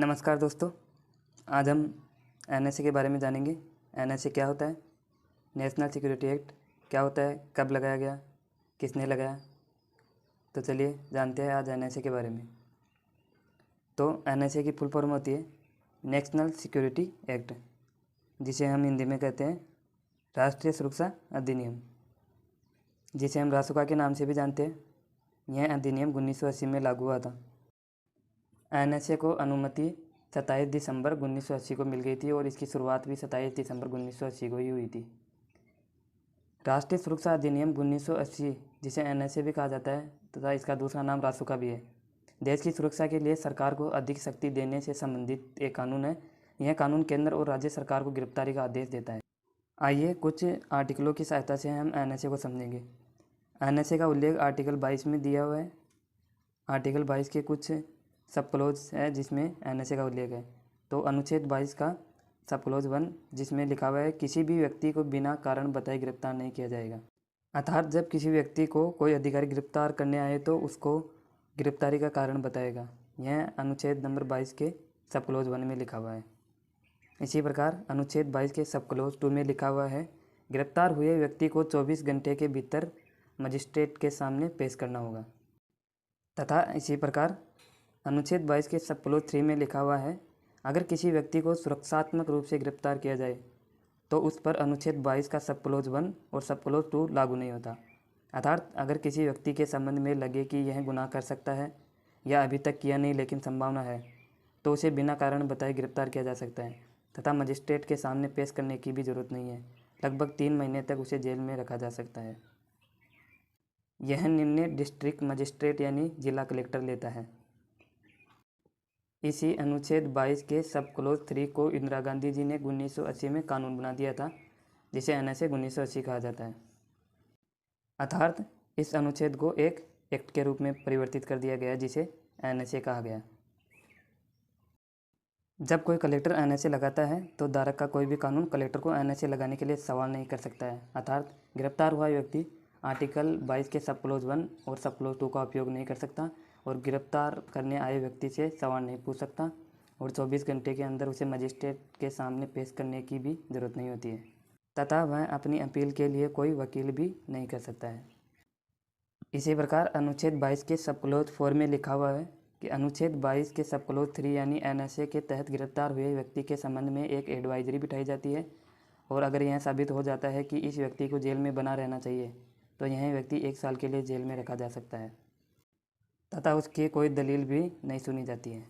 नमस्कार दोस्तों, आज हम एनएसए के बारे में जानेंगे। एनएसए क्या होता है, नेशनल सिक्योरिटी एक्ट क्या होता है, कब लगाया गया, किसने लगाया। तो चलिए जानते हैं आज एनएसए के बारे में। तो एनएसए की फुल फॉर्म होती है नेशनल सिक्योरिटी एक्ट, जिसे हम हिंदी में कहते हैं राष्ट्रीय सुरक्षा अधिनियम, जिसे हम रासुका के नाम से भी जानते हैं। यह अधिनियम 1980 में लागू हुआ था। एनएसए को अनुमति 27 दिसंबर 1980 को मिल गई थी और इसकी शुरुआत भी 27 दिसंबर 1980 को ही हुई थी। राष्ट्रीय सुरक्षा अधिनियम 1980, जिसे एनएसए भी कहा जाता है तथा इसका दूसरा नाम रासुका भी है, देश की सुरक्षा के लिए सरकार को अधिक शक्ति देने से संबंधित एक कानून है। यह कानून केंद्र और राज्य सरकार को गिरफ्तारी का आदेश देता है। आइए कुछ आर्टिकलों की सहायता से हम एनएसए को समझेंगे। एनएसए का उल्लेख आर्टिकल 22 में दिया हुआ है। आर्टिकल 22 के कुछ सब क्लोज है जिसमें एनएसए का उल्लेख है। तो अनुच्छेद 22 का सब क्लोज 1, जिसमें लिखा हुआ है किसी भी व्यक्ति को बिना कारण बताए गिरफ्तार नहीं किया जाएगा। अर्थात जब किसी व्यक्ति को कोई अधिकारी गिरफ्तार करने आए तो उसको गिरफ्तारी का कारण बताएगा। यह अनुच्छेद नंबर 22 के सब क्लोज 1 में लिखा हुआ है। इसी प्रकार अनुच्छेद 22 के सब क्लोज 2 में लिखा हुआ है गिरफ्तार हुए व्यक्ति को 24 घंटे के भीतर मजिस्ट्रेट के सामने पेश करना होगा। तथा इसी प्रकार अनुच्छेद 22 के सब क्लोज 3 में लिखा हुआ है अगर किसी व्यक्ति को सुरक्षात्मक रूप से गिरफ्तार किया जाए तो उस पर अनुच्छेद 22 का सब क्लोज 1 और सब क्लोज 2 लागू नहीं होता। अर्थात अगर किसी व्यक्ति के संबंध में लगे कि यह गुनाह कर सकता है या अभी तक किया नहीं लेकिन संभावना है, तो उसे बिना कारण बताए गिरफ्तार किया जा सकता है तथा मजिस्ट्रेट के सामने पेश करने की भी ज़रूरत नहीं है। लगभग 3 महीने तक उसे जेल में रखा जा सकता है। यह निर्णय डिस्ट्रिक्ट मजिस्ट्रेट यानी जिला कलेक्टर लेता है। इसी अनुच्छेद 22 के सब क्लोज 3 को इंदिरा गांधी जी ने 1980 में कानून बना दिया था, जिसे एनएसए 1980 कहा जाता है। अर्थात इस अनुच्छेद को एक एक्ट के रूप में परिवर्तित कर दिया गया जिसे एनएसए कहा गया। जब कोई कलेक्टर एनएसए लगाता है तो धारक का कोई भी कानून कलेक्टर को एनएसए लगाने के लिए सवाल नहीं कर सकता है। अर्थात गिरफ्तार हुआ व्यक्ति आर्टिकल 22 के सब क्लोज 1 और सब क्लोज 2 का उपयोग नहीं कर सकता और गिरफ्तार करने आए व्यक्ति से सवाल नहीं पूछ सकता और 24 घंटे के अंदर उसे मजिस्ट्रेट के सामने पेश करने की भी ज़रूरत नहीं होती है तथा वह अपनी अपील के लिए कोई वकील भी नहीं कर सकता है। इसी प्रकार अनुच्छेद 22 के सब क्लोज 4 में लिखा हुआ है कि अनुच्छेद 22 के सब क्लोज 3 यानी एनएसए के तहत गिरफ्तार हुए व्यक्ति के संबंध में एक एडवाइजरी बिठाई जाती है और अगर यह साबित हो जाता है कि इस व्यक्ति को जेल में बना रहना चाहिए तो यह व्यक्ति 1 साल के लिए जेल में रखा जा सकता है तथा उसकी कोई दलील भी नहीं सुनी जाती है।